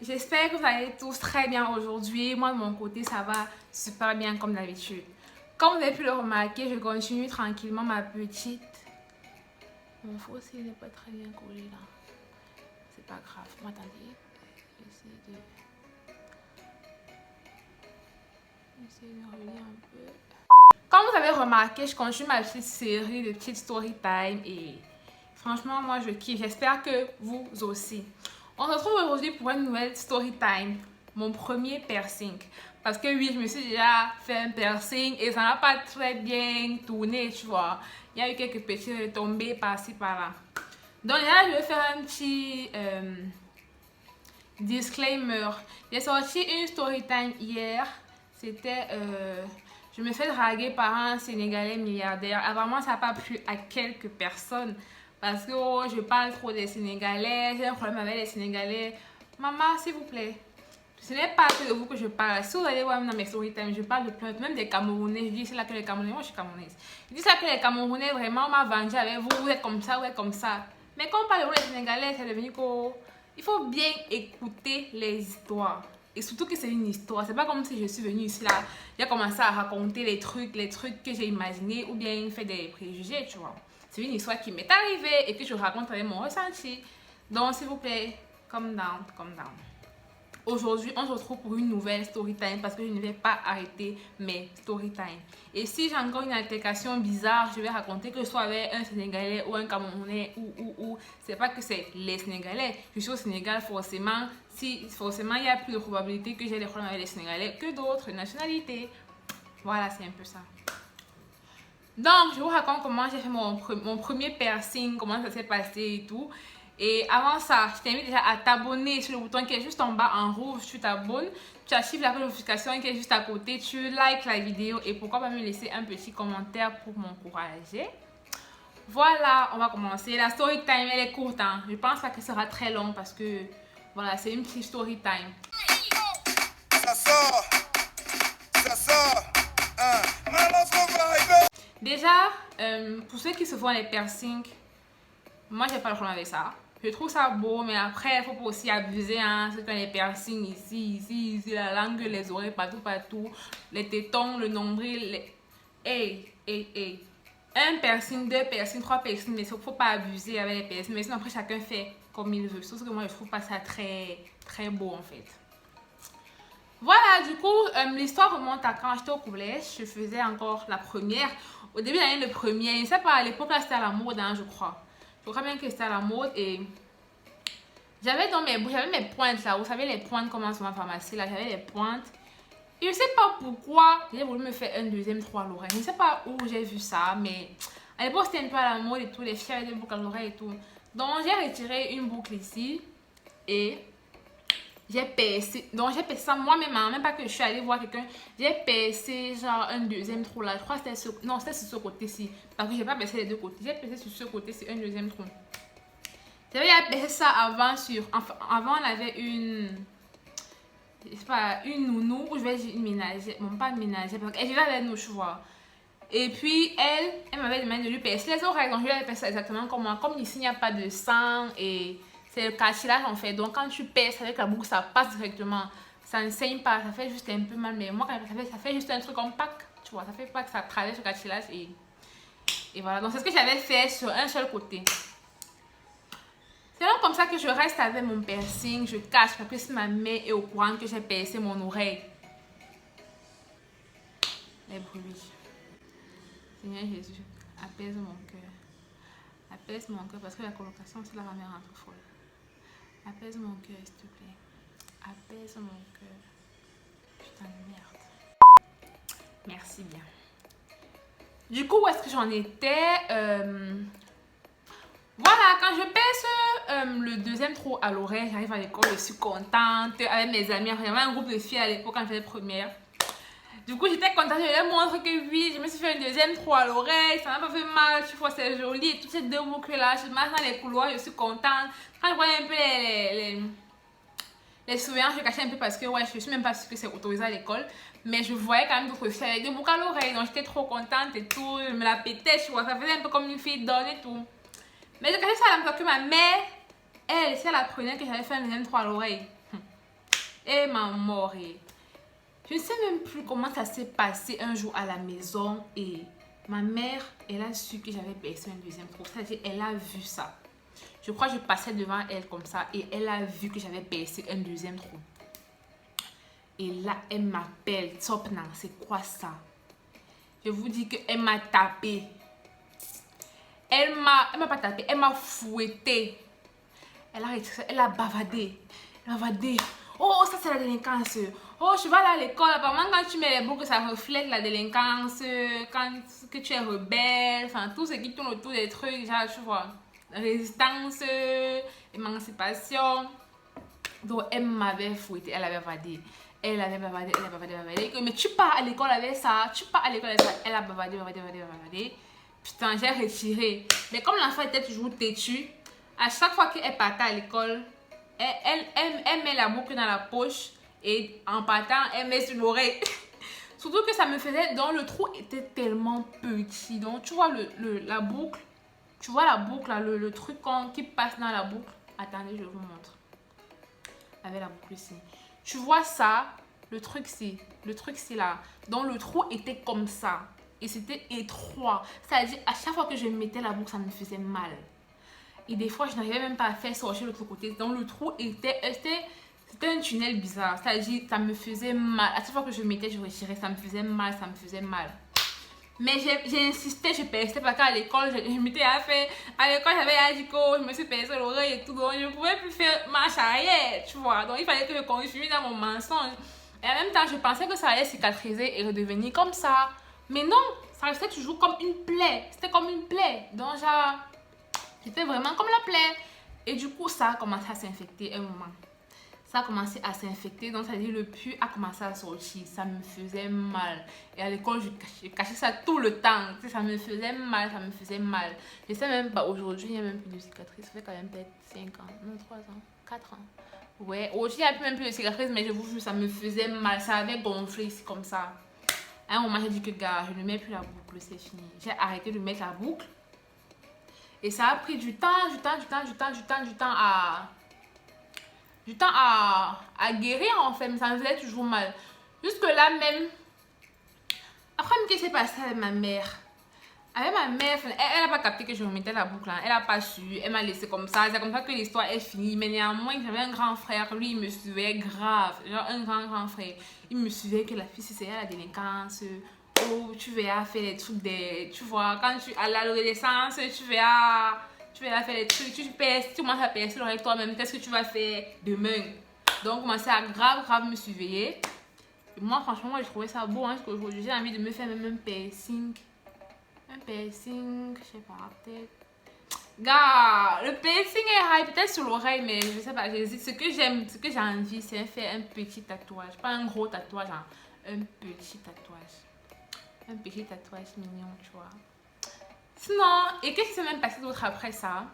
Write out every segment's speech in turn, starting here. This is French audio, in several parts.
J'espère que vous allez tous très bien aujourd'hui. Moi, de mon côté, ça va super bien comme d'habitude. Comme vous avez pu le remarquer, je continue tranquillement ma petite... Mon faux cil n'est pas très bien collé là. C'est pas grave. Attendez. J'essaie de relier un peu. Comme vous avez remarqué, je continue ma petite série de petites story time et franchement, moi je kiffe. J'espère que vous aussi. On se retrouve aujourd'hui pour une nouvelle story time. Mon premier piercing. Parce que oui, je me suis déjà fait un piercing et ça n'a pas très bien tourné, tu vois. Il y a eu quelques petites retombées par-ci par-là. Donc là, je vais faire un petit disclaimer. J'ai sorti une story time hier. C'était... je me fais draguer par un Sénégalais milliardaire. Apparemment, ça n'a pas plu à quelques personnes. Parce que oh, je parle trop des Sénégalais. J'ai un problème avec les Sénégalais. Maman, s'il vous plaît. Ce n'est pas que de vous que je parle. Si vous allez voir dans mes story time, je parle de plein, même des Camerounais. Je dis c'est là que les Camerounais, moi je suis Camerounaise. Je dis ça que les Camerounais, vraiment, on m'a vendu avec vous. Vous êtes comme ça, vous êtes comme ça. Mais quand on parle de vous, les Sénégalais, c'est devenu que... Il faut bien écouter les histoires. Et surtout que c'est une histoire. C'est pas comme si je suis venue ici là, j'ai commencé à raconter les trucs que j'ai imaginés ou bien fait des préjugés, tu vois. C'est une histoire qui m'est arrivée et que je raconte avec mon ressenti. Donc, s'il vous plaît, calm down, calm down. Aujourd'hui, on se retrouve pour une nouvelle story time parce que je ne vais pas arrêter mes story time. Et si j'ai encore une altercation bizarre, je vais raconter que je sois avec un Sénégalais ou un Camerounais ou. C'est pas que c'est les Sénégalais. Je suis au Sénégal forcément. Forcément, il y a plus de probabilité que j'ai des problèmes avec les Sénégalais que d'autres nationalités. Voilà, c'est un peu ça. Donc, je vous raconte comment j'ai fait mon premier piercing, comment ça s'est passé et tout. Et avant ça, je t'invite déjà à t'abonner sur le bouton qui est juste en bas en rouge. Tu t'abonnes, tu actives la notification qui est juste à côté, tu likes la vidéo et pourquoi pas me laisser un petit commentaire pour m'encourager. Voilà, on va commencer. La story time, elle est courte. Hein. Je pense pas que ce sera très long parce que voilà, c'est une petite story time. Ça sort. Déjà, pour ceux qui se font les piercings, moi j'ai pas le problème avec ça. Je trouve ça beau, mais après, il faut pas aussi abuser. Hein. Ceux qui ont les piercings ici, la langue, les oreilles, partout. Les tétons, le nombril. Hey. Un piercing, 2 piercings, 3 piercings, mais il faut pas abuser avec les piercings. Mais sinon, après, chacun fait comme il veut. Sauf que moi, je trouve pas ça très, très beau en fait. Voilà, du coup, l'histoire remonte à quand j'étais au collège. Je faisais encore la première. Au début de l'année, le premier. Je sais pas, à l'époque, là, c'était à la mode, hein, je crois. Je crois bien que c'était à la mode et j'avais mes pointes là. Vous savez, les pointes comme en ma pharmacie là, j'avais les pointes. Et je sais pas pourquoi j'ai voulu me faire un deuxième trou à l'oreille. Je sais pas où j'ai vu ça, mais à l'époque, c'était un peu à la mode et tout. Les filles avaient des boucles à l'oreille et tout. Donc, j'ai retiré une boucle ici et j'ai percé. Donc, j'ai percé ça moi-même, hein, même pas que je suis allée voir quelqu'un. J'ai percé genre un deuxième trou là. Je crois que c'était non, c'était sur ce côté-ci. Parce que j'ai pas percé les deux côtés. J'ai percé sur ce côté-ci un deuxième trou. J'avais percé ça avant avant, on avait une. Je sais pas, une nounou ou je vais dire une ménagère. Bon, pas une ménagère parce qu'elle vivait avec nous, tu vois. Et puis, elle m'avait demandé de lui percer les oreilles. Donc, je lui avais percé exactement comme moi. Comme ici, il n'y a pas de sang et c'est le cartilage en fait. Donc, quand tu perces avec la boucle, ça passe directement. Ça ne saigne pas, ça fait juste un peu mal. Mais moi, quand ça fait juste un truc comme pack, tu vois. Ça fait pas que ça traverse le cartilage et voilà. Donc, c'est ce que j'avais fait sur un seul côté. C'est donc comme ça que je reste avec mon piercing. Je cache parce que si ma mère est au courant que j'ai percé mon oreille. Les bruits. Seigneur Jésus, apaise mon cœur. Apaise mon cœur parce que la colocation, c'est là ma mère rentre folle. Apaise mon cœur, s'il te plaît. Apaise mon cœur. Putain de merde. Merci bien. Du coup, où est-ce que j'en étais? Voilà, quand je perce le deuxième trou à l'oreille, j'arrive à l'école, je suis contente avec mes amis. J'avais un groupe de filles à l'époque quand j'étais première. Du coup, j'étais contente, je leur montre que oui, je me suis fait un deuxième trou à l'oreille, ça m'a pas fait mal, tu vois, c'est joli. Et toutes ces deux boucles là, je marche dans les couloirs, je suis contente. Quand je vois un peu les souvenirs, je cachais un peu parce que ouais, je suis même pas sûre que c'est autorisé à l'école. Mais je voyais quand même d'autres filles avec des boucles à l'oreille, donc j'étais trop contente et tout. Je me la pétais, tu vois, ça faisait un peu comme une fille d'homme et tout. Mais je cachais ça à la que ma mère, elle, si elle apprenait que j'avais fait un deuxième trou à l'oreille, Elle m'a moré. Je ne sais même plus comment ça s'est passé un jour à la maison et ma mère, elle a su que j'avais percé un deuxième trou. C'est-à-dire, elle a vu ça. Je crois que je passais devant elle comme ça et elle a vu que j'avais percé un deuxième trou. Et là, elle m'appelle. Sopna, c'est quoi ça? Je vous dis qu'elle m'a tapé. Elle m'a pas tapé, elle m'a fouetté. Elle a bavardé. Oh, ça c'est la délinquance. Oh, je vais aller à l'école. Apparemment, quand tu mets les boucles, ça reflète la délinquance. Quand que tu es rebelle. Enfin, tout ce qui tourne autour des trucs. Genre, tu vois. Résistance, émancipation. Donc, elle m'avait fouetté. Elle avait bavardé. Mais tu pars à l'école avec ça. Elle a bavardé. Putain, j'ai retiré. Mais comme l'enfant était toujours têtu, à chaque fois qu'elle partait à l'école, elle met la boucle dans la poche et en partant, elle met sur l'oreille. Surtout que ça me faisait... Donc, le trou était tellement petit. Donc, tu vois la boucle. Tu vois la boucle, là, le truc qui passe dans la boucle. Attendez, je vous montre. Avec la boucle ici. Tu vois ça? Le truc, c'est là. Donc, le trou était comme ça. Et c'était étroit. C'est-à-dire, à chaque fois que je mettais la boucle, ça me faisait mal. Et des fois, je n'arrivais même pas à faire sortir l'autre côté. Donc, le trou c'était un tunnel bizarre. C'est-à-dire, ça me faisait mal. À chaque fois que je mettais, je retirais. Ça me faisait mal. Mais j'ai insisté, je persistais parce qu'à l'école, je m'étais à faire. À l'école, j'avais Adiko, je me suis percé l'oreille et tout. Donc, je ne pouvais plus faire marche arrière, tu vois. Donc, il fallait que je continue dans mon mensonge. Et en même temps, je pensais que ça allait cicatriser et redevenir comme ça. Mais non, ça restait toujours comme une plaie. C'était comme une plaie. Donc, genre, c'était vraiment comme la plaie. Et du coup, ça a commencé à s'infecter un moment. Ça a commencé à s'infecter. Donc, ça veut dire le pus a commencé à sortir. Ça me faisait mal. Et à l'école, je cachais ça tout le temps. Tu sais, ça me faisait mal. Je sais même pas, aujourd'hui, il n'y a même plus de cicatrices. Ça fait quand même peut-être 5 ans, non, 3 ans, 4 ans. Ouais, aujourd'hui, il n'y a même plus de cicatrices, mais je vous jure, ça me faisait mal. Ça avait gonflé ici comme ça. À un moment, j'ai dit que, gars, je ne mets plus la boucle, c'est fini. J'ai arrêté de mettre la boucle. Et ça a pris du temps à guérir, en fait. Mais ça me faisait toujours mal. Jusque là, même. Après, qu'est-ce qui s'est passé avec ma mère? Avec ma mère, elle n'a pas capté que je remettais la boucle. Hein. Elle n'a pas su. Elle m'a laissé comme ça. C'est comme ça que l'histoire est finie. Mais néanmoins, j'avais un grand frère. Lui, il me suivait grave. Genre un grand frère. Il me suivait que la fille, c'est à la délinquance. Oh, tu vas faire des trucs tu vois, quand tu à l'adolescence, tu vas faire des trucs. Tu commences à percer l'oreille toi-même. Qu'est-ce que tu vas faire demain? Donc, commençait à grave me surveiller. Et moi, franchement, je trouvais ça beau. Hein, parce qu'aujourd'hui, j'ai envie de me faire même un piercing. Je sais pas, peut-être. Gars, le piercing est high, peut-être sur l'oreille, mais je sais pas, j'hésite. Ce que j'ai envie, c'est faire un petit tatouage. Pas un gros tatouage, hein, un petit tatouage. Un petit tatouage mignon, tu vois. Sinon, et qu'est-ce qui s'est même passé d'autre après ça?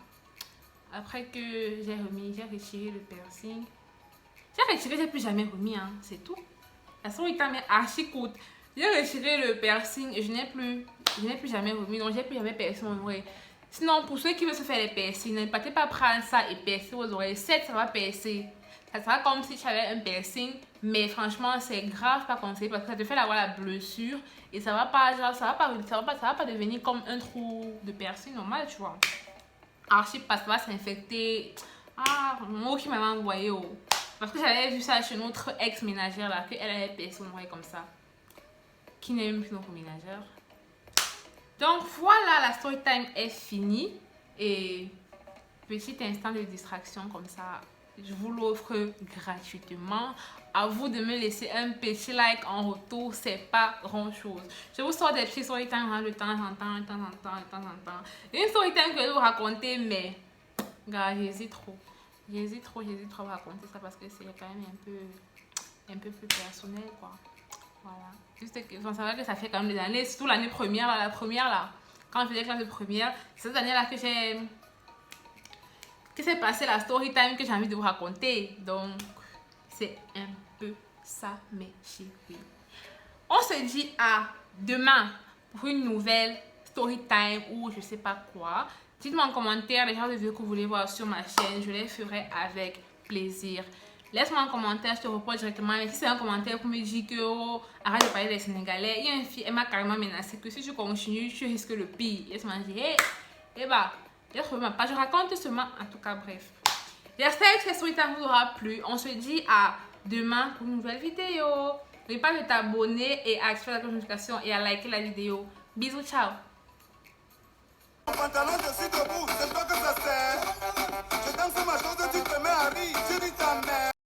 Après que j'ai retiré le piercing. J'ai plus jamais remis, hein, c'est tout. La story time est archi courte. J'ai retiré le piercing et je n'ai plus jamais remis. Donc, j'ai plus jamais percé mon oreille. Sinon, pour ceux qui veulent se faire les piercings, ne partez pas prendre ça et percer vos oreilles. Certes, ça va percer. Ça sera comme si tu avais un piercing. Mais franchement, c'est grave pas conseillé parce que ça te fait avoir la blessure. Et ça va pas devenir comme un trou de piercing normal, tu vois. Archi parce que ça va s'infecter. Ah, le mot qui m'avait envoyé. Oh. Parce que j'avais vu ça chez notre ex-ménagère là, qu'elle avait percé son oreille comme ça. Qui n'est même plus notre ménagère. Donc voilà, la story time est finie. Et petit instant de distraction comme ça, je vous l'offre gratuitement. À vous de me laisser un petit like en retour, c'est pas grand chose. Je vous sors des petits story time de temps en temps. Une story time que je vais vous raconter, mais gars, j'hésite trop à vous raconter ça parce que c'est quand même un peu plus personnel, quoi. Voilà. Juste que, c'est vrai que ça fait quand même des années, surtout l'année première, la première là. Quand je faisais classe de première, c'est cette année là que s'est passé la story time que j'ai envie de vous raconter. Donc, c'est un peu ça, mes chéris. On se dit à demain pour une nouvelle story time ou je sais pas quoi. Dites-moi en commentaire les genres de vidéos que vous voulez voir sur ma chaîne. Je les ferai avec plaisir. laisse-moi un commentaire, je te reprends directement. Mais si c'est un commentaire pour me dire que oh, arrête de parler des Sénégalais, il y a une fille, elle m'a carrément menacé que si je continue, je risque le pire. Laisse-moi dire, hey, eh bah, j'ai trouvé ma page, je raconte seulement, en tout cas, bref. J'espère que cette story vous aura plu. On se dit à demain pour une nouvelle vidéo. N'oubliez pas de t'abonner et à activer la notification et à liker la vidéo. Bisous, ciao. Mon pantalon, je suis debout, c'est toi que ça sert. Je danse ma chose, tu te mets à rire, tu dis ta mère.